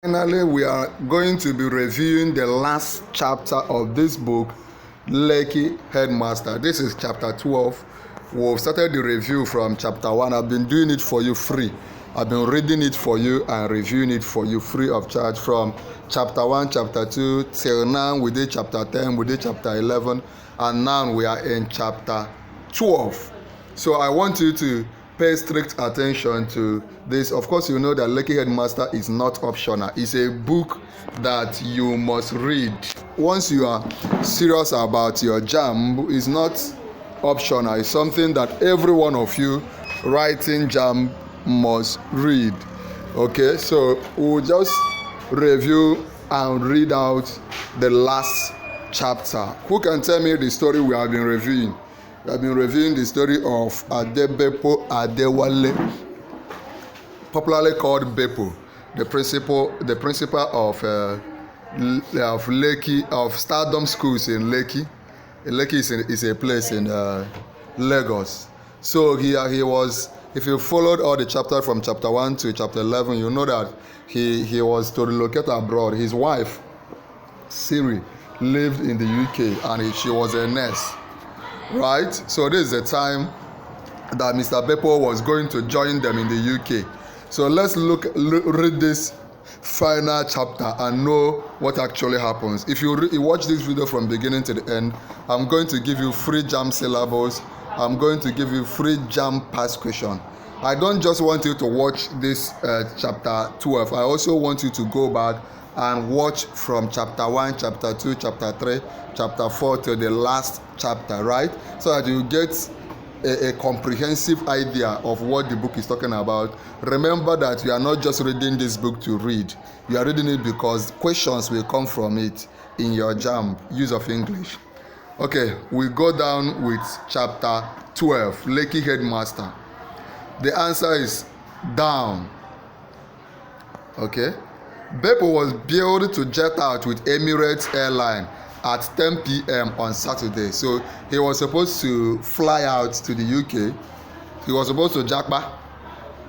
Finally, we are going to be reviewing the last chapter of this book, Lekki Headmaster. This is chapter 12. We've started the review from chapter 1. I've been doing it for you free. I've been reading it for you and reviewing it for you free of charge from chapter 1, chapter 2, till now we did chapter 10, we did chapter 11, and now we are in chapter 12. So I want you to pay strict attention to this. Of course, you know that Lekki Headmaster is not optional. It's a book that you must read. Once you are serious about your JAMB, it's not optional. It's something that every one of you writing JAMB must read. Okay, so we'll just review and read out the last chapter. Who can tell me the story we have been reviewing? We have been reviewing the story of Adebepo Adewale, popularly called Bepo, the principal of Lekki, of Stardom Schools in Lekki. Lekki is a place in Lagos. So he was, if you followed all the chapters from chapter 1 to chapter 11, you know that he was to relocate abroad. His wife, Siri, lived in the UK and she was a nurse. Right, so this is the time that Mr. Bepo was going to join them in the UK. So let's read this final chapter and know what actually happens. If you watch this video from beginning to the end, I'm going to give you free JAMB syllabus. I'm going to give you free JAMB past question. I don't just want you to watch this chapter 12. I also want you to go back and watch from chapter 1, chapter 2, chapter 3, chapter 4 to the last chapter, right? So that you get a comprehensive idea of what the book is talking about. Remember that you are not just reading this book to read. You are reading it because questions will come from it in your JAMB, use of English. Okay, we go down with chapter 12, Lekki Headmaster. The answer is down. Okay. Bepo was billed to jet out with Emirates Airline at 10 p.m. on Saturday. So he was supposed to fly out to the UK. He was supposed to Japa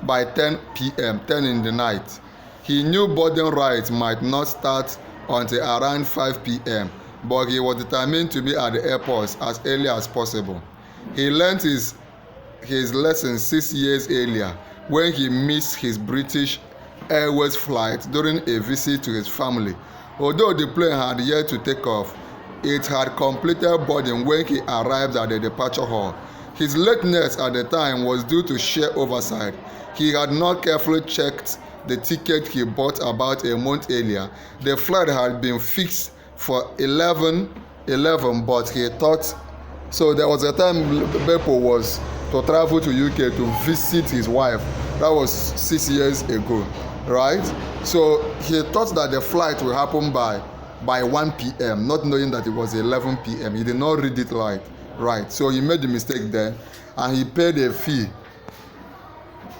by 10 p.m., 10 in the night. He knew boarding rights might not start until around 5 p.m., but he was determined to be at the airport as early as possible. He learned his lesson 6 years earlier when he missed his British Airways flight during a visit to his family. Although the plane had yet to take off, it had completed boarding when he arrived at the departure hall. His lateness at the time was due to sheer oversight. He had not carefully checked the ticket he bought about a month earlier. The flight had been fixed for 11:11, but he thought so. There was a time Bepo was to travel to UK to visit his wife. That was 6 years ago. Right, so he thought that the flight will happen by 1 p.m., not knowing that it was 11 p.m. He did not read it right. So he made the mistake there, and he paid a fee.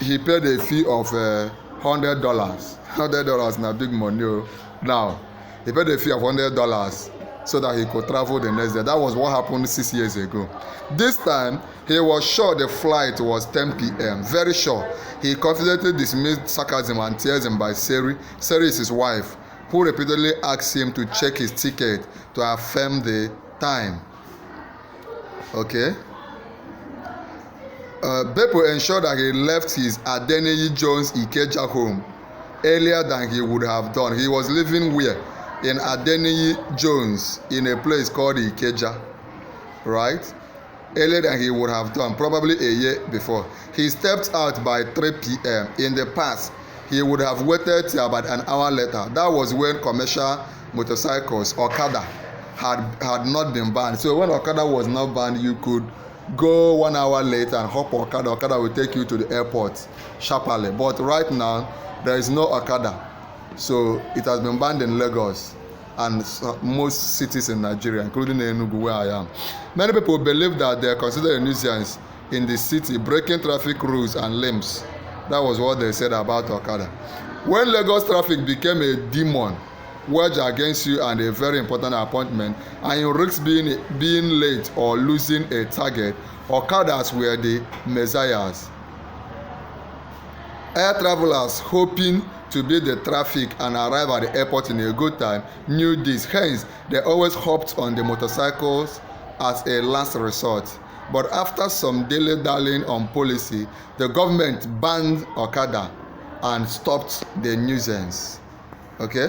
He paid a fee of $100. $100 now big money. Now he paid a fee of $100 so that he could travel the next day. That was what happened 6 years ago. This time, he was sure the flight was 10 p.m., very sure. He confidently dismissed sarcasm and teasing by Siri. Siri is his wife, who repeatedly asked him to check his ticket to affirm the time. Okay. Bepo ensured that he left his N.H.S Jones Ikeja home earlier than he would have done. He was living where? In N.H.S Jones, in a place called Ikeja, right? Earlier than he would have done, probably a year before. He stepped out by 3 p.m. In the past, he would have waited till about an hour later. That was when commercial motorcycles, Okada, had not been banned. So when Okada was not banned, you could go 1 hour later and hop Okada. Okada will take you to the airport sharply. But right now, there is no Okada. So it has been banned in Lagos and most cities in Nigeria, including Enugu, where I am. Many people believe that they are considered a nuisance in the city, breaking traffic rules and lanes. That was what they said about Okada. When Lagos traffic became a demon, wage against you and a very important appointment, and you risk being late or losing a target, Okadas were the messiahs. Air travelers hoping to beat the traffic and arrive at the airport in a good time knew this. Hence, they always hopped on the motorcycles as a last resort. But after some dilly-dallying on policy, the government banned Okada and stopped the nuisance. Okay?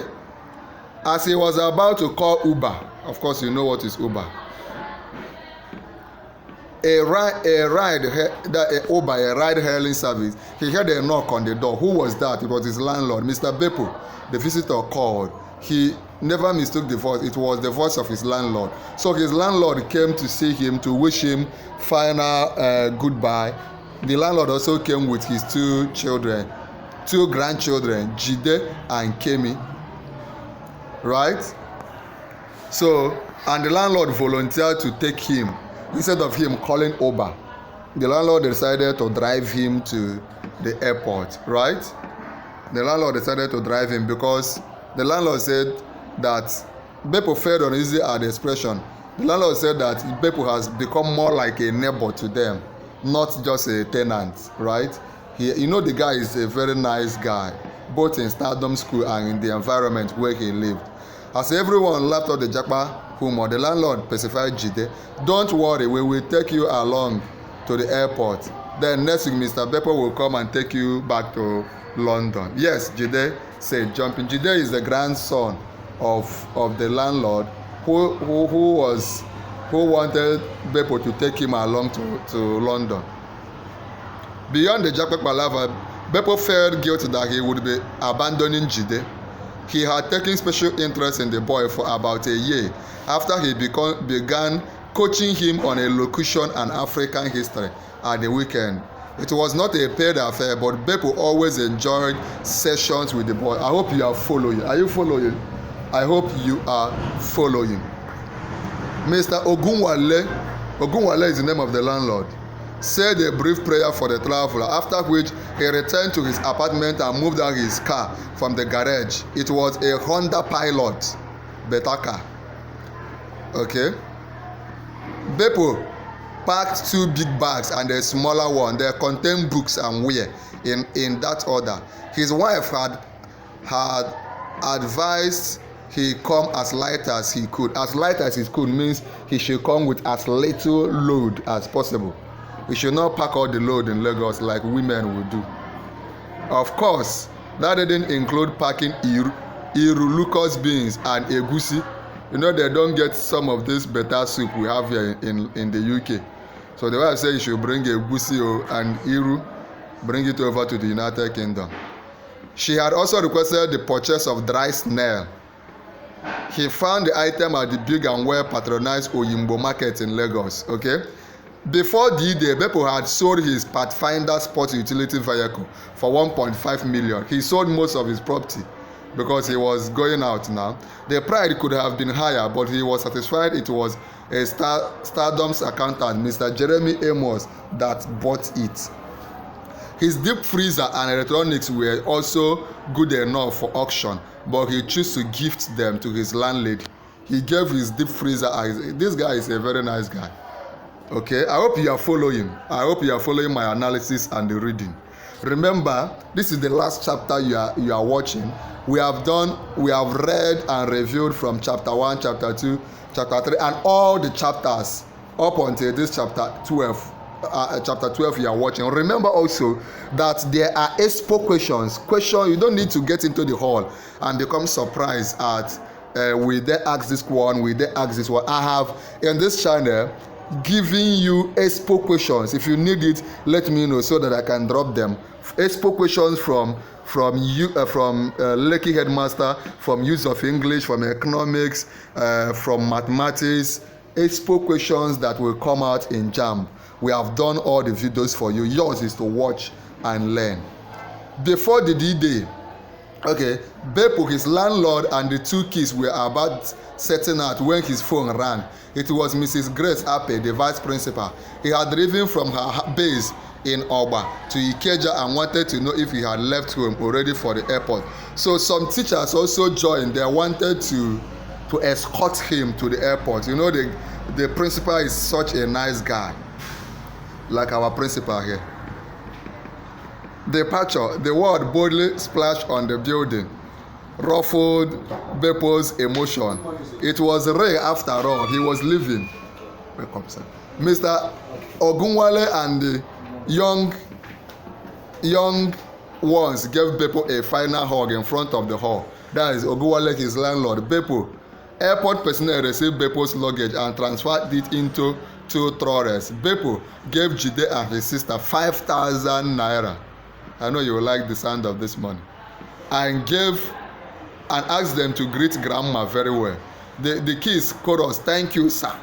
As he was about to call Uber, of course you know what is Uber. A ride-hailing service. He heard a knock on the door. Who was that? It was his landlord, Mr. Beppo. The visitor called. He never mistook the voice. It was the voice of his landlord. So his landlord came to see him to wish him final goodbye. The landlord also came with his two grandchildren, Jide and Kemi. Right? So, and the landlord volunteered to take him. Instead of him calling Uber, the landlord decided to drive him to the airport, right? The landlord decided to drive him because the landlord said that Beppo felt uneasy at the expression. The landlord said that Beppo has become more like a neighbor to them, not just a tenant, right? The guy is a very nice guy, both in Stardom School and in the environment where he lived. As everyone laughed at the Japa humor, the landlord pacified Jide. Don't worry, we will take you along to the airport. Then next week, Mr. Beppo will come and take you back to London. Yes, Jide said, jumping. Jide is the grandson of the landlord who wanted Beppo to take him along to London. Beyond the Japa palaver, Beppo felt guilty that he would be abandoning Jide. He had taken special interest in the boy for about a year after he began coaching him on elocution and African history at the weekend. It was not a paid affair, but Beppo always enjoyed sessions with the boy. I hope you are following. Are you following? I hope you are following. Mr. Ogunwale is the name of the landlord, said a brief prayer for the traveler, after which he returned to his apartment and moved out his car from the garage. It was a Honda Pilot, better car. Okay? Beppo packed two big bags and a smaller one. They contained books and wear in that order. His wife had advised he come as light as he could. As light as he could means he should come with as little load as possible. We should not pack all the load in Lagos like women would do. Of course, that didn't include packing Lucas beans and egusi. They don't get some of this better soup we have here in the UK. So the wife said you should bring egusi and iru, bring it over to the United Kingdom. She had also requested the purchase of dry snail. He found the item at the big and well patronized Oyimbo market in Lagos. Okay? Before D-Day, Beppo had sold his Pathfinder sports utility vehicle for 1.5 million. He sold most of his property because he was going out now. The price could have been higher, but he was satisfied it was a Stardom's accountant, Mr. Jeremy Amos, that bought it. His deep freezer and electronics were also good enough for auction, but he chose to gift them to his landlady. He gave his deep freezer. This guy is a very nice guy. Okay, I hope you are following. I hope you are following my analysis and the reading. Remember, this is the last chapter you are watching. We have read and reviewed from chapter 1, chapter 2, chapter 3, and all the chapters up until this chapter 12. Chapter 12 you are watching. Remember also that there are expo questions. You don't need to get into the hall and become surprised at will they ask this one, will they ask this one. I have in this channel giving you expo questions. If you need it, let me know so that I can drop them. Expo questions from LEKKI Headmaster, from use of English, from economics, from mathematics. Expo questions that will come out in JAMB. We have done all the videos for you. Yours is to watch and learn. Before the D-Day, okay, Beppo, his landlord, and the two kids were about setting out when his phone rang. It was Mrs. Grace Ape, the vice principal. He had driven from her base in Oba to Ikeja and wanted to know if he had left home already for the airport. So some teachers also joined. They wanted to escort him to the airport. The principal is such a nice guy, like our principal here. departure, the word boldly splashed on the building, ruffled Beppo's emotion. It was Ray after all. He was leaving. Welcome, sir. Mr. Ogunwale and the young ones gave Beppo a final hug in front of the hall. That is Ogunwale, his landlord. Beppo. Airport personnel received Beppo's luggage and transferred it into 2 trolleys. Beppo gave Jide and his sister 5,000 naira. I know you will like the sound of this money. And asked them to greet grandma very well. The kids chorus, "Thank you, sir."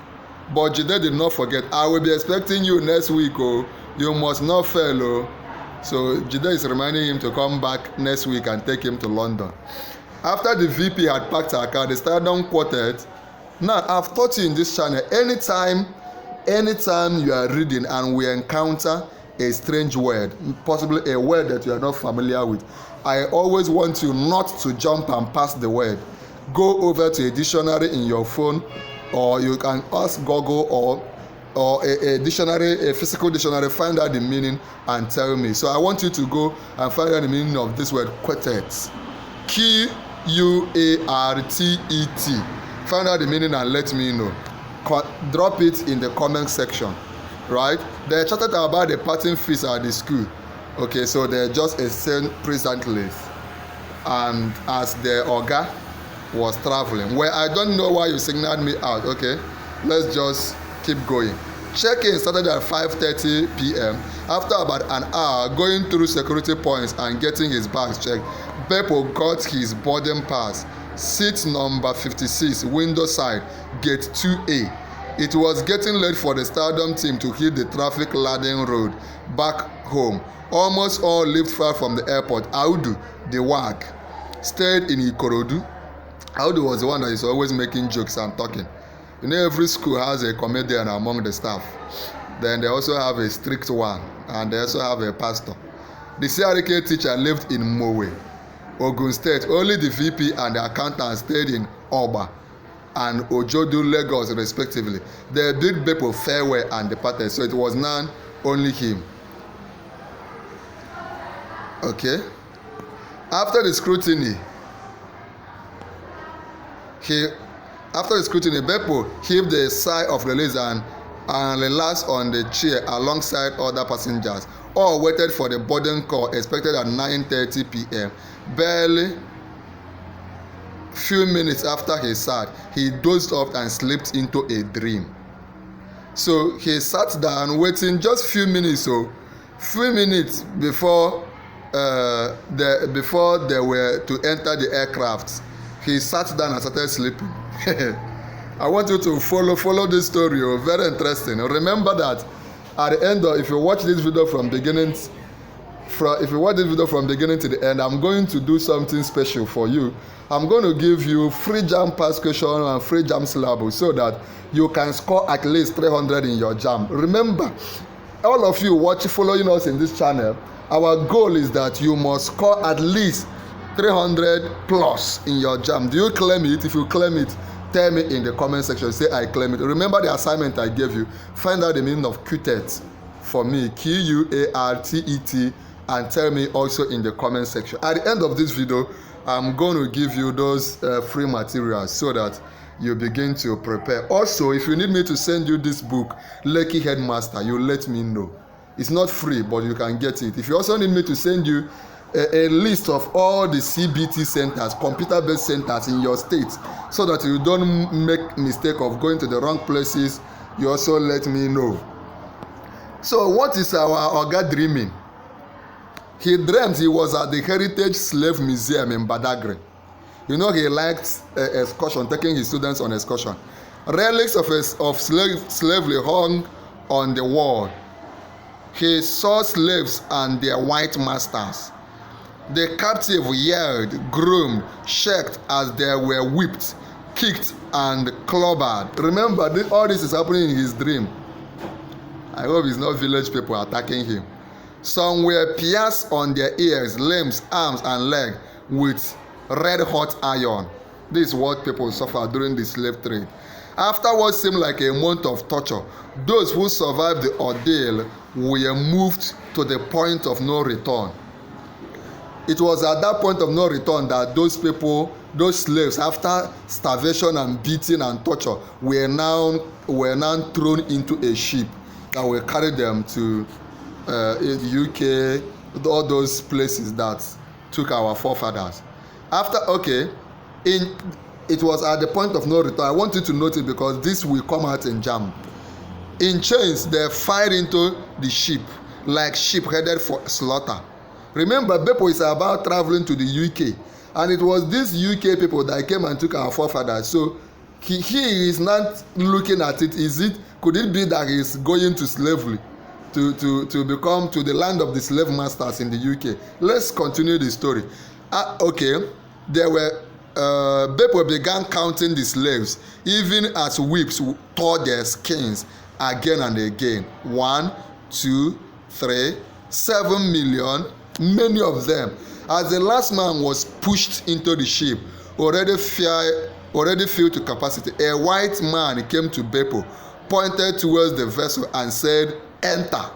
But Jide did not forget, "I will be expecting you next week, oh. You must not fail, oh." So Jide is reminding him to come back next week and take him to London. After the VP had packed her car, the Stardom Quartet. Now, I've taught you in this channel, anytime you are reading and we encounter a strange word, possibly a word that you are not familiar with, I always want you not to jump and pass the word. Go over to a dictionary in your phone, or you can ask Google or a dictionary, a physical dictionary, find out the meaning and tell me. So I want you to go and find out the meaning of this word quartet. Q-U-A-R-T-E-T. Find out the meaning and let me know. Drop it in the comment section, right? They chatted about the parting fees at the school. Okay, so they just exchanged presently, and as the Oga was traveling. Well, I don't know why you signaled me out. Okay, let's just keep going. Check-in started at 5:30 p.m. After about an hour going through security points and getting his bags checked, Beppo got his boarding pass. Seat number 56, window side, gate 2A. It was getting late for the Stardom team to hit the traffic-laden road back home. Almost all lived far from the airport. Audu, the wag, stayed in Ikorodu. Audu was the one that is always making jokes and talking. You know, every school has a comedian among the staff. Then they also have a strict one, and they also have a pastor. The CRK teacher lived in Mowe, Ogun State. Only the VP and the accountant stayed in Oba and Ojodu, Lagos, respectively. They bid Beppo farewell and departed, so it was none, only him. Okay. After the scrutiny, Beppo heaved a sigh of release and relaxed on the chair alongside other passengers. All waited for the boarding call expected at 9:30 p.m. Barely few minutes after he sat, he dozed off and slipped into a dream. So he sat down waiting just few minutes before they were to enter the aircraft. He sat down and started sleeping. I want you to follow this story. Very interesting. Remember that at the end, if you watch this video from beginning to the end, I'm going to do something special for you. I'm going to give you free JAMB pass question and free JAMB syllabus so that you can score at least 300 in your JAMB. Remember, all of you following us in this channel, our goal is that you must score at least 300 plus in your JAMB. Do you claim it? If you claim it, tell me in the comment section. Say I claim it. Remember the assignment I gave you. Find out the meaning of QTET for me, Q-U-A-R-T-E-T, and tell me also in the comment section. At the end of this video, I'm going to give you those free materials so that you begin to prepare. Also, if you need me to send you this book, Lekki Headmaster, you let me know. It's not free, but you can get it. If you also need me to send you a list of all the CBT centers, computer-based centers in your state, so that you don't make mistake of going to the wrong places, you also let me know. So what is our Oga dreaming? He dreamt he was at the Heritage Slave Museum in Badagry. You know, he liked excursion, taking his students on excursion. Relics of slavery hung on the wall. He saw slaves and their white masters. The captive yelled, groomed, shaked as they were whipped, kicked, and clobbered. Remember, all this is happening in his dream. I hope it's not village people attacking him. Some were pierced on their ears, limbs, arms, and legs with red-hot iron. This is what people suffer during the slave trade. After what seemed like a month of torture, those who survived the ordeal were moved to the point of no return. it was at that point of no return that those people, those slaves, after starvation and beating and torture, were now thrown into a ship that will carry them to the UK, all those places that took our forefathers. It was at the point of no return. I want you to note it because this will come out in JAMB. In chains, they fired into the ship like sheep headed for slaughter. Remember, Beppo is about traveling to the UK, and it was these UK people that came and took our forefathers. So he is not looking at it. Could it be that he is going to slavery, to become to the land of the slave masters in the UK? Let's continue the story. There were Beppo began counting the slaves, even as whips tore their skins again and again. 1, 2, 3, 7 million, many of them. As the last man was pushed into the ship, already filled to capacity, a white man came to Beppo, pointed towards the vessel and said, "Enter."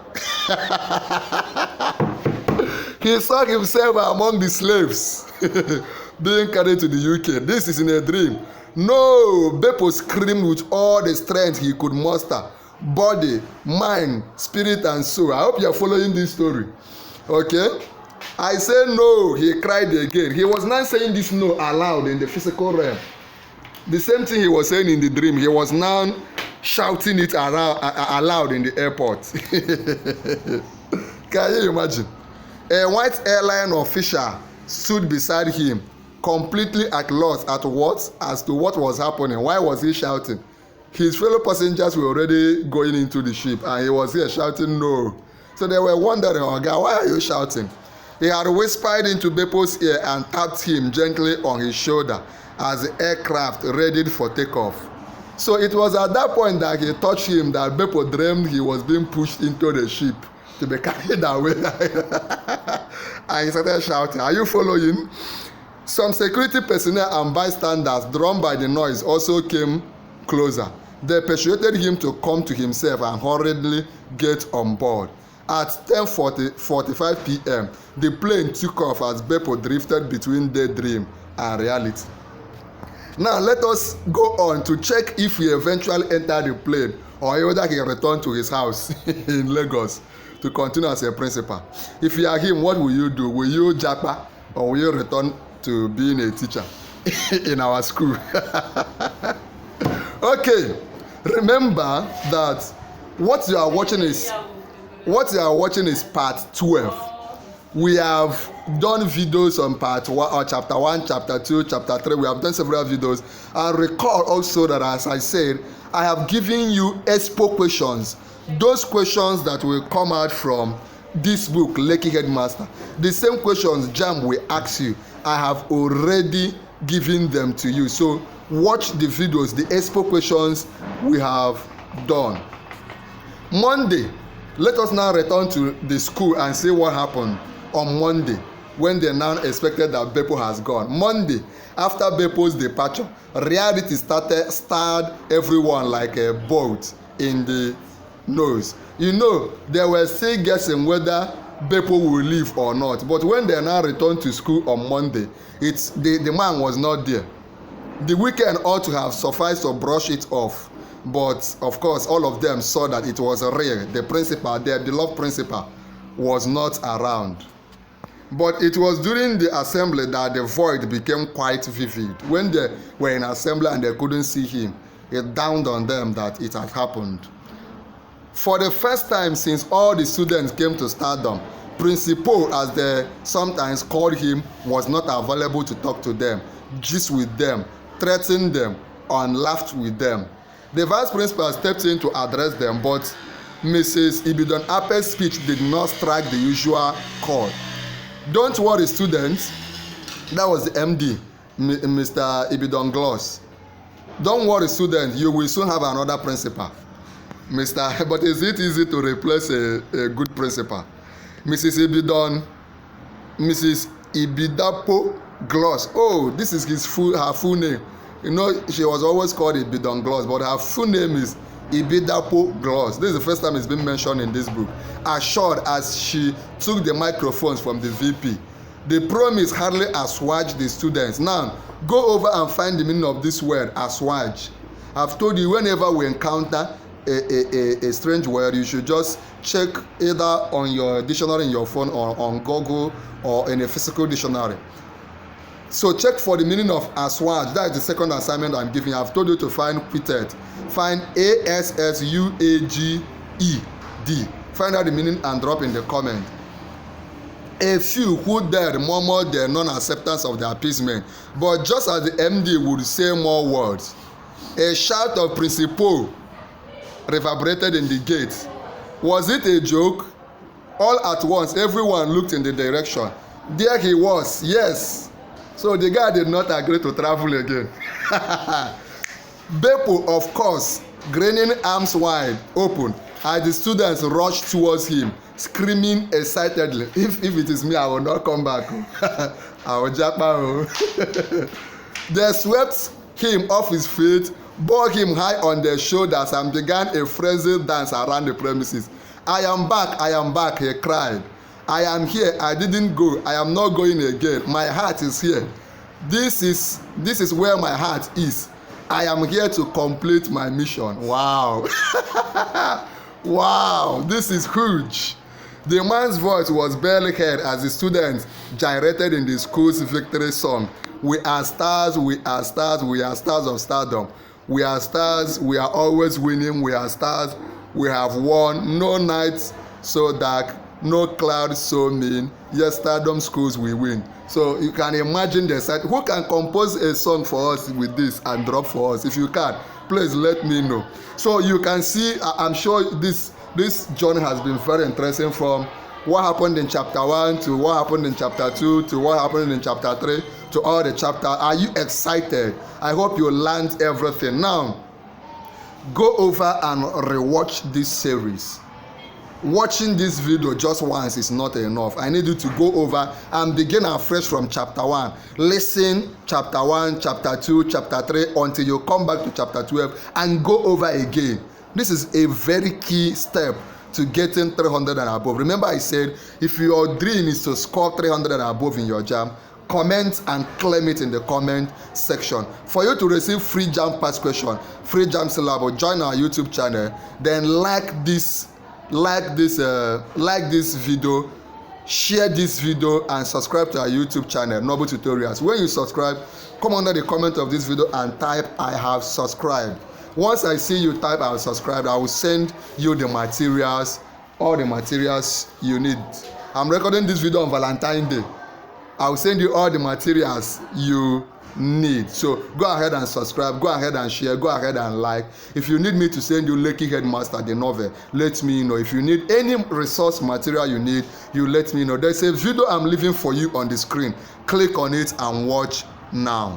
He saw himself among the slaves being carried to the UK. This is in a dream. No, Beppo screamed with all the strength he could muster, body, mind, spirit, and soul. I hope you are following this story. Okay? I say no, he cried again. He was not saying this no aloud in the physical realm. The same thing he was saying in the dream, he was now shouting it aloud in the airport. Can you imagine? A white airline official stood beside him, completely at loss as to what was happening. Why was he shouting? His fellow passengers were already going into the ship, and he was here shouting no. So they were wondering, "Oh God, why are you shouting?" He had whispered into Beppo's ear and tapped him gently on his shoulder as the aircraft readied for takeoff. So it was at that point that he touched him that Beppo dreamed he was being pushed into the ship to be carried away. And he started shouting. Are you following? Some security personnel and bystanders, drawn by the noise, also came closer. They persuaded him to come to himself and hurriedly get on board. At 10:45 p.m., the plane took off as Beppo drifted between daydream and reality. Now let us go on to check if he eventually entered the plane or whether he returned to his house in Lagos to continue as a principal. If you are him, what will you do? Will you japa or will you return to being a teacher in our school? Okay, remember that what you are watching is part 12. We have done videos on part 1 or chapter 1, chapter 2, chapter 3. We have done several videos. And recall also that, as I said, I have given you expo questions. Those questions that will come out from this book, LEKKI HEADMASTer. The same questions JAMB will ask you. I have already given them to you. So watch the videos, the expo questions we have done. Monday, let us now return to the school and see what happened on Monday when they now expected that Beppo has gone. Monday, after Beppo's departure, reality starred everyone like a boat in the nose. You know, they were still guessing whether Beppo will leave or not. But when they now returned to school on Monday, the man was not there. The weekend ought to have sufficed to brush it off. But of course, all of them saw that it was real. The principal, their beloved principal, was not around. But it was during the assembly that the void became quite vivid. When they were in assembly and they couldn't see him, it dawned on them that it had happened. For the first time since all the students came to Stardom, Principal, as they sometimes called him, was not available to talk to them, gist with them, threaten them, and laughed with them. The vice principal stepped in to address them, but Mrs. Ibidon Ape's speech did not strike the usual chord. Don't worry, students. That was the MD, Mr. Ibidon Gloss. Don't worry, students. You will soon have another principal. But is it easy to replace a good principal? Mrs. Ibidapo Gloss. Oh, this is her full name. You know, she was always called Ibidon Gloss, but her full name is Ibidapo Gloss. This is the first time it's been mentioned in this book. Assured as she took the microphones from the VP The promise hardly assuaged the students. Now, go over and find the meaning of this word, assuage. I've told you, whenever we encounter a strange word, you should just check either on your dictionary in your phone or on Google or in a physical dictionary. So check for the meaning of assuage. That is the second assignment I'm giving you. I've told you to find quitted. Find ASSUAGED. Find out the meaning and drop in the comment. A few who dared murmur their non-acceptance of the appeasement, but just as the MD would say more words, a shout of principle reverberated in the gate. Was it a joke? All at once, everyone looked in the direction. There he was, yes. So the guy did not agree to travel again. Beppo, of course, grinning arms wide open, as the students rushed towards him, screaming excitedly. If it is me, I will not come back. I will japa. They swept him off his feet, bore him high on their shoulders, and began a frenzied dance around the premises. I am back, he cried. I am here, I didn't go, I am not going again. My heart is here. This is where my heart is. I am here to complete my mission. Wow. Wow, this is huge. The man's voice was barely heard as the students gyrated in the school's victory song. We are stars, we are stars, we are stars of stardom. We are stars, we are always winning, we are stars, we have won. No nights so dark, no clouds so mean. Yes, stardom schools we win. So you can imagine the site. Who can compose a song for us with this and drop for us? If you can, please let me know. So you can see, I'm sure this journey has been very interesting, from what happened in chapter 1 to what happened in chapter 2 to what happened in chapter 3 to all the chapters. Are you excited? I hope you learned everything. Now, go over and rewatch this series. Watching this video just once is not enough. I need you to go over and begin afresh from chapter 1. Listen chapter 1, chapter 2, chapter 3 until you come back to chapter 12 and go over again. This is a very key step to getting 300 and above. Remember I said, if your dream is to score 300 and above in your JAMB, comment and claim it in the comment section. For you to receive free JAMB past question, free JAMB syllabus, join our YouTube channel. Then like this video, share this video, and subscribe to our YouTube channel, Noble Tutorials. When you subscribe, come under the comment of this video and type I have subscribed. Once I see you type I have subscribed, I will send you the materials, all the materials you need. I'm recording this video on Valentine's Day. I will send you all the materials you need. So go ahead and subscribe, go ahead and share, go ahead and like. If you need me to send you Lekki Headmaster, the novel, let me know. If you need any resource material you need, you let me know. There's a video I'm leaving for you on the screen. Click on it and watch now.